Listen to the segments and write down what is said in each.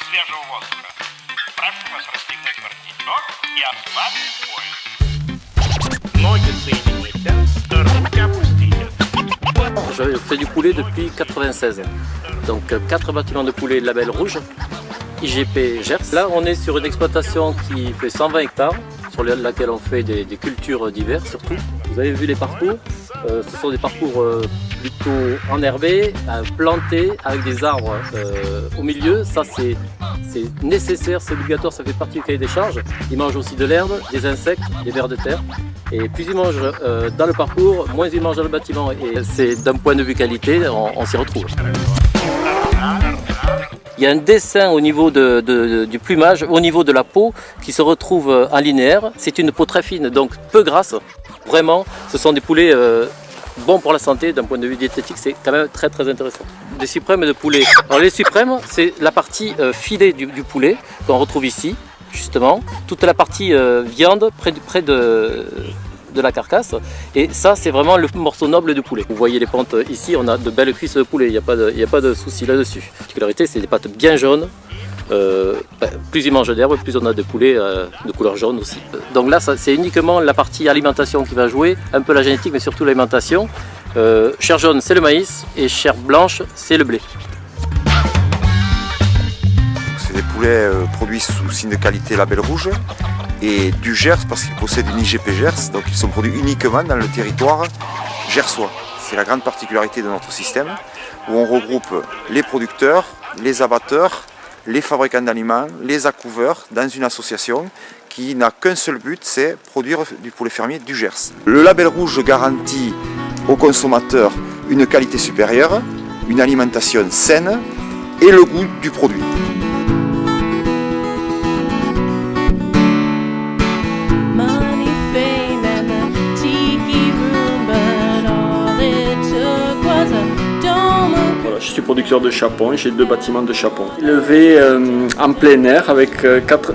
свежего воздуха. Прошу вас расстегнуть воротничок и ослабить пояс. Ноги соедините, руки опустите. Je fais du poulet depuis 1996. Donc 4 bâtiments de poulet label rouge, IGP Gers. Là on est sur une exploitation qui fait 120 hectares, sur laquelle on fait des cultures diverses surtout. Vous avez vu les parcours, ce sont des parcours plutôt enherbés, plantés avec des arbres au milieu. Ça c'est nécessaire, c'est obligatoire, ça fait partie du cahier des charges. Ils mangent aussi de l'herbe, des insectes, des vers de terre. Et plus ils mangent dans le parcours, moins ils mangent dans le bâtiment. Et c'est d'un point de vue qualité, on s'y retrouve. Il y a un dessin au niveau du plumage, au niveau de la peau, qui se retrouve en linéaire. C'est une peau très fine, donc peu grasse. Vraiment, ce sont des poulets bons pour la santé, d'un point de vue diététique, c'est quand même très très intéressant. Des suprêmes de poulet. Alors les suprêmes, c'est la partie filet du poulet qu'on retrouve ici, justement. Toute la partie viande près de la carcasse. Et ça, c'est vraiment le morceau noble du poulet. Vous voyez les pentes ici, on a de belles cuisses de poulet, il n'y a pas de souci là-dessus. La particularité, c'est des pâtes bien jaunes. Plus ils mangent d'herbe, plus on a de poulet de couleur jaune aussi. Donc là, c'est uniquement la partie alimentation qui va jouer, un peu la génétique, mais surtout l'alimentation. Chair jaune, c'est le maïs, et chair blanche, c'est le blé. C'est des poulets produits sous signe de qualité label rouge et du Gers parce qu'ils possèdent une IGP Gers, donc ils sont produits uniquement dans le territoire gersois. C'est la grande particularité de notre système où on regroupe les producteurs, les abatteurs, les fabricants d'aliments, les accouveurs dans une association qui n'a qu'un seul but, c'est produire du poulet fermier du Gers. Le label rouge garantit aux consommateurs une qualité supérieure, une alimentation saine et le goût du produit. Je suis producteur de chapon, j'ai 2 bâtiments de chapon. Élevé en plein air avec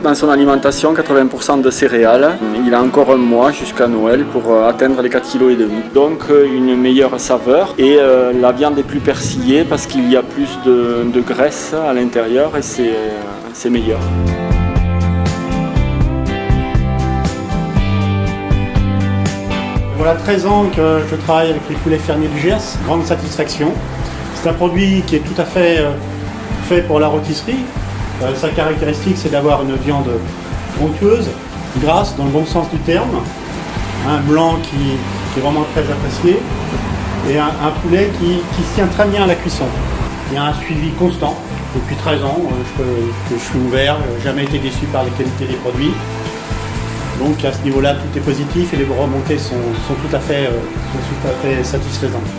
dans son alimentation 80% de céréales. Il a encore un mois jusqu'à Noël pour atteindre les 4,5 kg. Donc une meilleure saveur et la viande est plus persillée parce qu'il y a plus de graisse à l'intérieur et c'est meilleur. Voilà 13 ans que je travaille avec les poulets fermiers du Gers, grande satisfaction. C'est un produit qui est tout à fait fait pour la rôtisserie. Sa caractéristique, c'est d'avoir une viande onctueuse, grasse dans le bon sens du terme, un blanc qui est vraiment très apprécié et un poulet qui se tient très bien à la cuisson. Il y a un suivi constant. Depuis 13 ans je suis ouvert, jamais été déçu par les qualités des produits. Donc à ce niveau-là, tout est positif et les remontées sont tout à fait satisfaisantes.